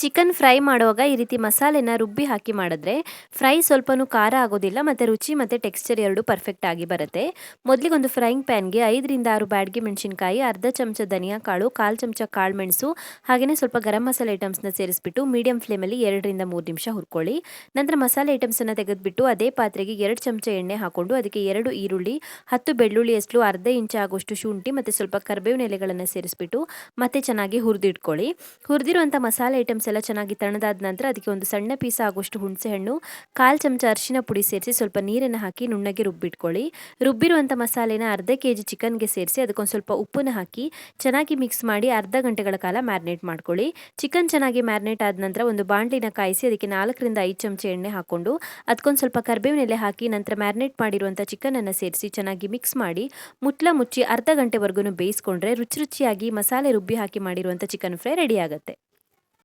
Chicken fry ಮಾಡುವಾಗ ಈ ರೀತಿ ಮಸಾಲೆನ ರುಬ್ಬಿ ಹಾಕಿ ಮಾಡಿದ್ರೆ ಫ್ರೈ ಸ್ವಲ್ಪನೂ ಖಾರ ಆಗೋದಿಲ್ಲ ಮತ್ತು ರುಚಿ ಮತ್ತು ಟೆಕ್ಸ್ಚರ್ ಎರಡು ಪರ್ಫೆಕ್ಟ್ ಆಗಿ ಬರುತ್ತೆ. ಮೊದಲಿಗೆ ಒಂದು ಫ್ರೈಯಿಂಗ್ ಪ್ಯಾನ್ಗೆ 5ರಿಂದ 6 ಬ್ಯಾಡಗಿ ಮೆಣಸಿನಕಾಯಿ, ಅರ್ಧ ಚಮಚ ಧನಿಯಾ ಕಾಳು, 1/4 ಚಮಚ ಕಾಳು ಮೆಣಸು, ಹಾಗೆಯೇ ಸ್ವಲ್ಪ ಗರಂ ಮಸಾಲೆ ಐಟಮ್ಸ್ನ ಸೇರಿಸ್ಬಿಟ್ಟು ಮೀಡಿಯಂ ಫ್ಲೇಮಲ್ಲಿ 2ರಿಂದ 3 ನಿಮಿಷ ಹುರ್ಕೊಳ್ಳಿ. ನಂತರ ಮಸಾಲೆ ಐಟಮ್ಸನ್ನು ತೆಗೆದುಬಿಟ್ಟು ಅದೇ ಪಾತ್ರೆಗೆ 2 ಚಮಚ ಎಣ್ಣೆ ಹಾಕ್ಕೊಂಡು ಅದಕ್ಕೆ 2 ಈರುಳ್ಳಿ, 10 ಬೆಳ್ಳುಳ್ಳಿಯಷ್ಟು, ಅರ್ಧ ಇಂಚ್ ಆಗೋಷ್ಟು ಶುಂಠಿ ಮತ್ತು ಸ್ವಲ್ಪ ಕರಿಬೇವಿನ ಎಲೆಗಳನ್ನು ಸೇರಿಸ್ಬಿಟ್ಟು ಮತ್ತೆ ಚೆನ್ನಾಗಿ ಹುರಿದಿಟ್ಕೊಳ್ಳಿ. ಹುರಿದಿರುವಂಥ ಮಸಾಲೆ ಐಟಮ್ಸ್ ಎಲ್ಲ ಚೆನ್ನಾಗಿ ತಣ್ಣದಾದ ನಂತರ ಅದಕ್ಕೆ ಒಂದು ಸಣ್ಣ ಪೀಸ್ ಆಗುವಷ್ಟು ಹುಣಸೆಹಣ್ಣು, 1/4 ಚಮಚ ಅರಿಶಿನ ಪುಡಿ ಸೇರಿಸಿ ಸ್ವಲ್ಪ ನೀರನ್ನು ಹಾಕಿ ನುಣ್ಣಗೆ ರುಬ್ಬಿಟ್ಕೊಳ್ಳಿ. ರುಬ್ಬಿರುವಂಥ ಮಸಾಲೆನ ಅರ್ಧ ಕೆಜಿ ಚಿಕನ್ಗೆ ಸೇರಿಸಿ ಅದಕ್ಕೊಂದು ಸ್ವಲ್ಪ ಉಪ್ಪನ್ನು ಹಾಕಿ ಚೆನ್ನಾಗಿ ಮಿಕ್ಸ್ ಮಾಡಿ ಅರ್ಧ ಗಂಟೆಗಳ ಕಾಲ ಮ್ಯಾರಿನೇಟ್ ಮಾಡ್ಕೊಳ್ಳಿ. ಚಿಕನ್ ಚೆನ್ನಾಗಿ ಮ್ಯಾರಿನೇಟ್ ಆದ ನಂತರ ಒಂದು ಬಾಣಲಿನ ಕಾಯಿಸಿ ಅದಕ್ಕೆ 4ರಿಂದ 5 ಚಮಚ ಎಣ್ಣೆ ಹಾಕ್ಕೊಂಡು ಅದಕ್ಕೊಂದು ಸ್ವಲ್ಪ ಕರಿಬೇವಿನ ಎಲೆ ಹಾಕಿ ನಂತರ ಮ್ಯಾರಿನೇಟ್ ಮಾಡಿರುವಂಥ ಚಿಕನನ್ನು ಸೇರಿಸಿ ಚೆನ್ನಾಗಿ ಮಿಕ್ಸ್ ಮಾಡಿ ಮುಚ್ಚಿ ಅರ್ಧ ಗಂಟೆವರೆಗೂ ಬೇಯಿಸ್ಕೊಂಡ್ರೆ ರುಚಿಯಾಗಿ ಮಸಾಲೆ ರುಬ್ಬಿ ಹಾಕಿ ಮಾಡಿರುವಂಥ ಚಿಕನ್ ಫ್ರೈ ರೆಡಿ ಆಗುತ್ತೆ.